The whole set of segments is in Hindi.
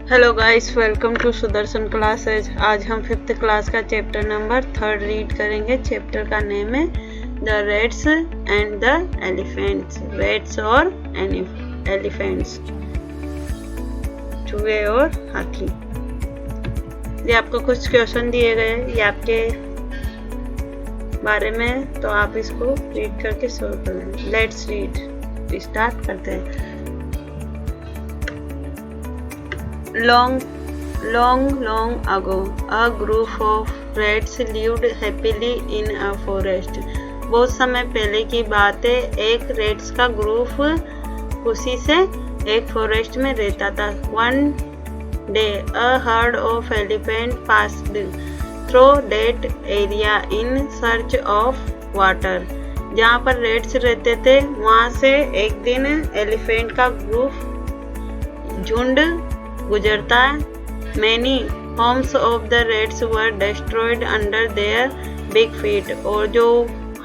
Hello guys, welcome to Sudarshan classes. आज हम 5th क्लास का चैप्टर नंबर 3 रीड करेंगे। चैप्टर का नेम है the rats and the elephants. Rats और एलिफेंट्स, चूहे और हाथी। ये आपको कुछ क्वेश्चन दिए गए ये आपके बारे में, तो आप इसको रीड करके सॉल्व कर लें। लेट्स रीड, स्टार्ट करते हैं। Long ago, a group of rats lived happily in a forest. बहुत समय पहले की बात है, एक रेट्स का ग्रुप खुशी से एक फॉरेस्ट में रहता था। One day, a herd of elephants passed through that area in search of water. जहाँ पर रेट्स रहते थे, वहाँ से एक दिन एलिफेंट का झुंड गुजरता है। Many homes of the rats were destroyed under their big feet. और जो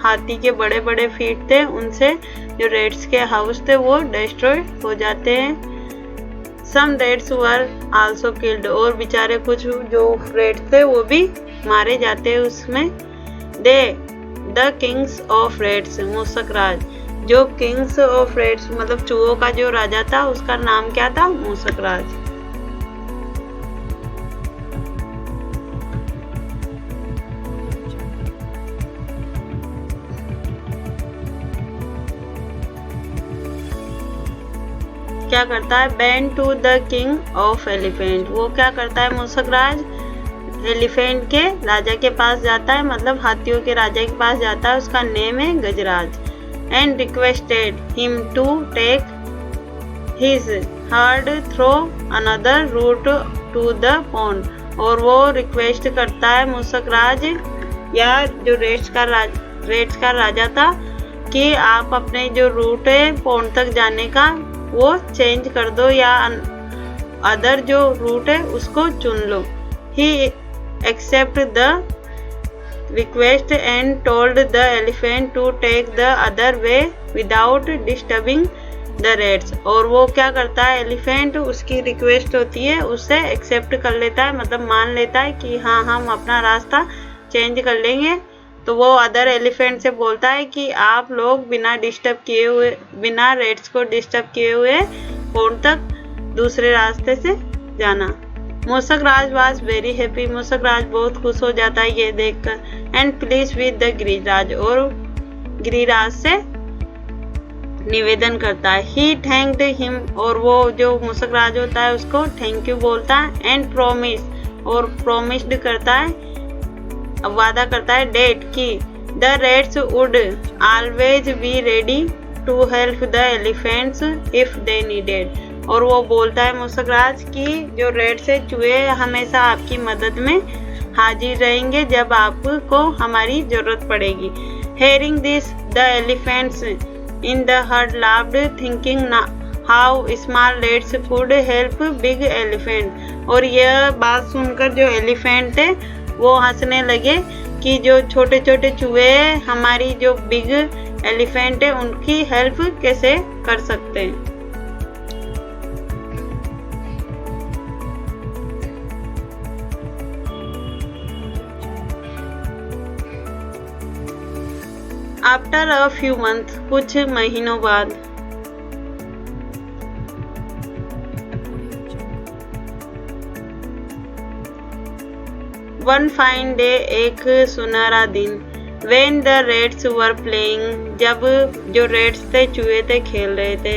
हाथी के बड़े बड़े फीट थे, उनसे जो रेट्स के हाउस थे वो डिस्ट्रॉय हो जाते हैं। Some rats were also killed. और बेचारे कुछ जो रेट्स थे वो भी मारे जाते हैं उसमें। They, the kings of rats, मूसक राज। जो किंग्स ऑफ रेट्स मतलब चूहों का जो राजा था, उसका नाम क्या था? मूसक राज। क्या करता है? Band to the king of elephant. वो क्या करता है? मूसक राज एलिफेंट के राजा के पास जाता है, मतलब हाथियों के राजा के पास जाता है। उसका नेम है Gajraj. And requested him to take his herd through another route to the pond. और वो रिक्वेस्ट करता है मूसक राज या जो रेट्स का राजा था कि आप अपने जो रूट है पॉन्ड तक जाने का वो चेंज कर दो या अदर जो रूट है उसको चुन लो। He accept the request and told the elephant to take the other way without disturbing the rats. और वो क्या करता है? एलिफेंट उसकी रिक्वेस्ट होती है, उससे एक्सेप्ट कर लेता है, मतलब मान लेता है कि हाँ हम अपना रास्ता चेंज कर लेंगे। तो वो अदर एलिफेंट से बोलता है कि आप लोग बिना रेट्स को डिस्टर्ब किए हुए पॉन्ड तक दूसरे रास्ते से जाना। मूसक राज वाज वेरी हैप्पी। मूसक राज बहुत खुश हो जाता है ये देखकर। And please with the Giriraj. और गिरिराज से निवेदन करता है। He thanked him. और वो जो मूसक राज होता है उसको थैंक यू बोलता है। एंड प्रोमिस्ड करता है, वादा करता है डेट की the rats would always be ready to help the elephants if they needed. और वो बोलता है मूसक राज की जो रेट्स है चूहे हमेशा आपकी मदद में हाजिर रहेंगे जब आपको हमारी जरूरत पड़ेगी। Hearing this the elephants in the heard laughed thinking how small rates could help big elephant. और यह बात सुनकर जो एलिफेंट है वो हंसने लगे कि जो छोटे छोटे चूहे हमारी जो बिग एलिफेंट है उनकी हेल्प कैसे कर सकते हैं। आफ्टर अ फ्यू मंथ, कुछ महीनों बाद, वन फाइन डे, एक सुनहरा दिन, when the rats were playing, जब जो रेट्स थे चूहे थे खेल रहे थे,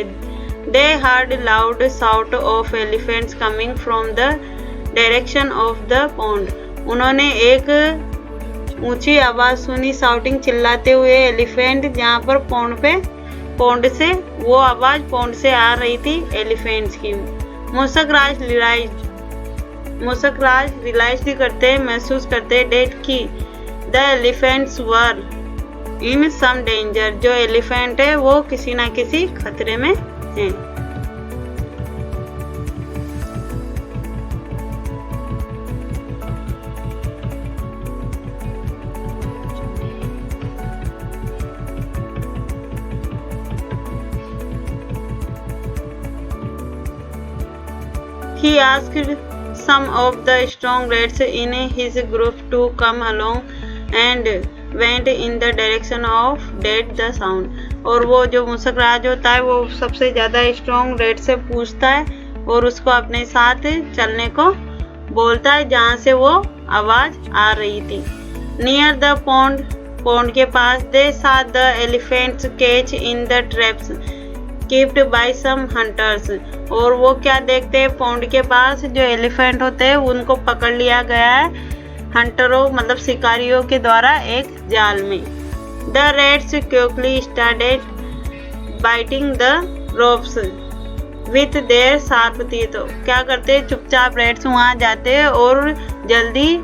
they heard loud shout of elephants coming from the direction of the pond. उन्होंने एक ऊंची आवाज सुनी, शाउटिंग चिल्लाते हुए एलिफेंट जहाँ पर पॉन्ड से वो आवाज पॉन्ड से आ रही थी एलिफेंट्स की। मूसक राज रियलाइज करते महसूस करते डेट की the elephants were in some danger. जो एलिफेंट है वो किसी ना किसी खतरे में हैं। He asked some of the strong rats in his group to come along and went in the direction of dead the sound. और वो जो मूसक राज होता है वो सबसे ज़्यादा स्ट्रॉन्ग रेड से पूछता है और उसको अपने साथ चलने को बोलता है जहाँ से वो आवाज़ आ रही थी. नियर द पॉन्ड के पास they saw the elephants cage in the traps keeped by some hunters. और वो क्या देखते हैं, पॉन्ड के पास जो एलिफेंट होते हैं उनको पकड़ लिया गया है हंटरों मतलब शिकारियों के द्वारा एक जाल में. The Reds quickly started biting the ropes with their sharp teeth. क्या करते हैं, चुपचाप रेड्स वहाँ जाते हैं और जल्दी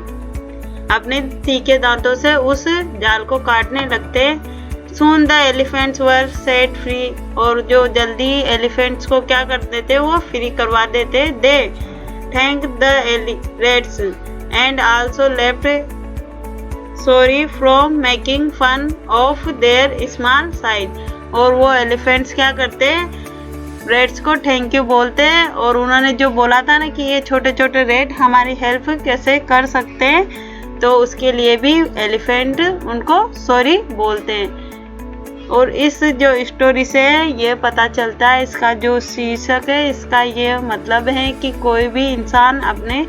अपने तीखे दांतों से उस जाल को काटने लगते हैं. Soon the elephants were set free. और जो जल्दी एलिफेंट्स को क्या कर देते वो फ्री करवा देते. They thanked the rats and also left sorry from making fun of their small size. और वो एलिफेंट्स क्या करते हैं, रेड्स को थैंक यू बोलते हैं और उन्होंने जो बोला था ना कि ये छोटे छोटे रेड हमारी हेल्प कैसे कर सकते हैं तो उसके लिए भी एलिफेंट उनको सॉरी बोलते हैं. और इस जो स्टोरी से ये पता चलता है, इसका जो शीर्षक है इसका ये मतलब है कि कोई भी इंसान अपने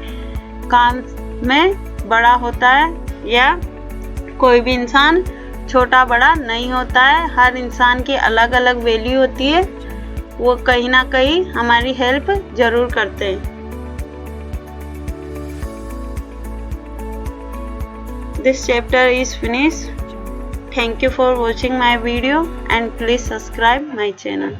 काम में बड़ा होता है या कोई भी इंसान छोटा बड़ा नहीं होता है. हर इंसान की अलग अलग वैल्यू होती है, वो कहीं ना कहीं हमारी हेल्प जरूर करते हैं. This chapter is finished. Thank you for watching my video and please subscribe my channel.